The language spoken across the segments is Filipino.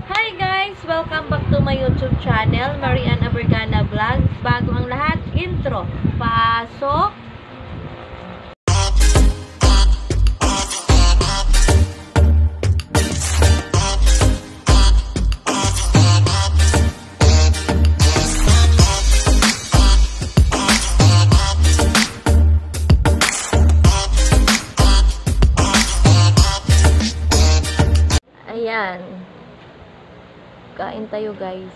Hi guys! Welcome back to my YouTube channel, Marian Abergana Vlogs. Bago ang lahat, intro. Pasok! Ayan. Kain tayo guys.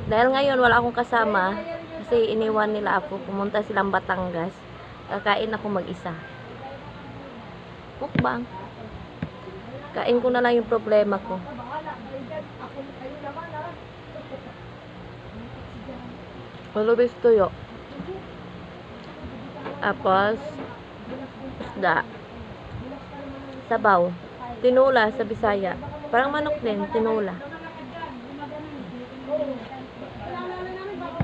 Dahil ngayon wala akong kasama kasi iniwan nila ako, pumunta silang Batangas. Kakain ako mag-isa. Mukbang. Kain ko na lang yung problema ko. Malubis tuyo. Tapos isda. Sabaw. Tinula sa Bisaya. Parang manok din, tinula.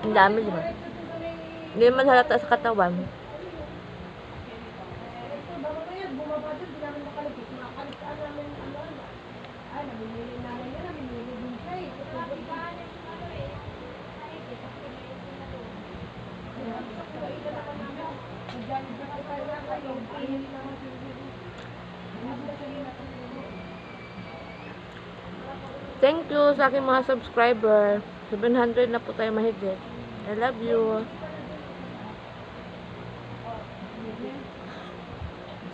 Ang dami, di ba? Hindi man halata sa katawan. Thank you sa aking mga subscriber. 700 na po tayo mahigit. I love you.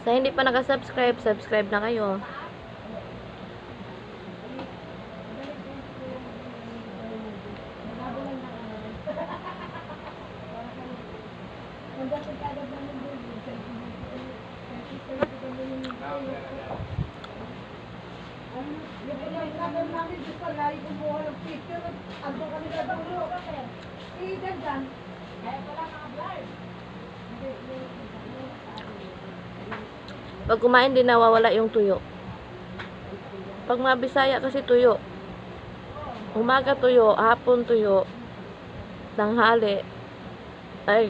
Sa hindi pa nakasubscribe, subscribe na kayo. Pag kumain din nawawala yung tuyo. Pag mga Bisaya kasi tuyo. Umaga tuyo, hapon tuyo, tanghali, ay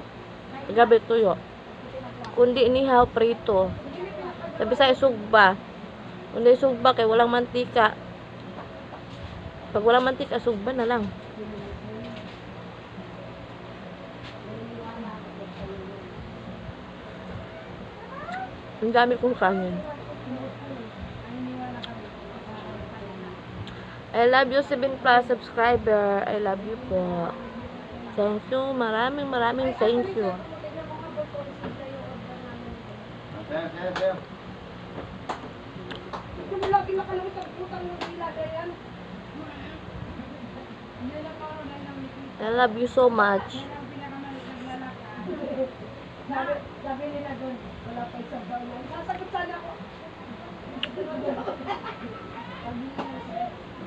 gabi tuyo. Kundi inihaw prito. Sa Bisaya sugba. Kundi sugba kay walang mantika. Pag walang mantika, sugba na lang. Ang dami kong kanin. I love you 7+ subscriber. I love you po. Thank you. Maraming thank you. I love you so much. Sabi nila doon, wala pa isang baon. Sasagot sana ako.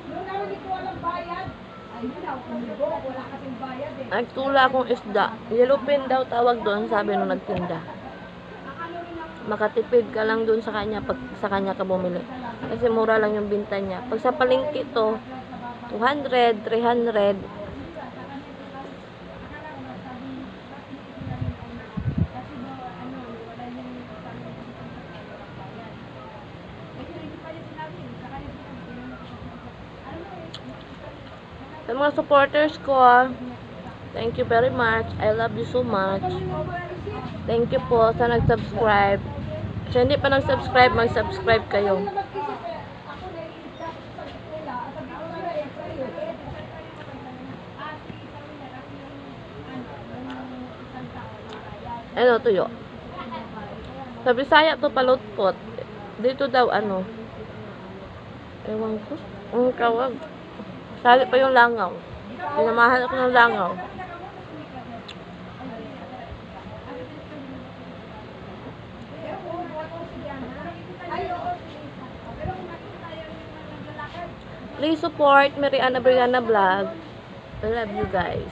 Noon naman hindi ko walang bayad. Ay, yun ako kumibo. Wala kasing bayad eh. Nagtula akong isda. Yellowfin daw tawag doon, sabi nung nagtinda. Makatipid ka lang doon sa kanya pag sa kanya ka bumili. Kasi mura lang yung binta niya. Pag sa palengke to, 200, 300. Sa mga supporters ko, thank you very much. I love you so much. Thank you po sa nag-subscribe. Sa hindi pa nag-subscribe, mag-subscribe kayo. Ano tuyo? Sa Bisaya to palutpot. Dito daw ano? Ewan ko. Ang tawag. Sali pa yung langaw. Pinamahan ako ng langaw. Please support Marian Abergana Vlog. I love you guys.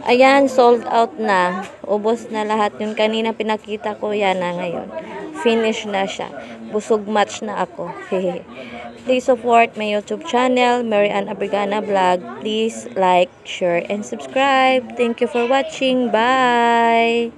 Ayan, sold out na. Ubos na lahat. Yung kanina pinakita ko, yan na ngayon. Finish na siya. Busog match na ako. Please support my YouTube channel, Mary Ann Abrigana Vlog. Please like, share, and subscribe. Thank you for watching. Bye!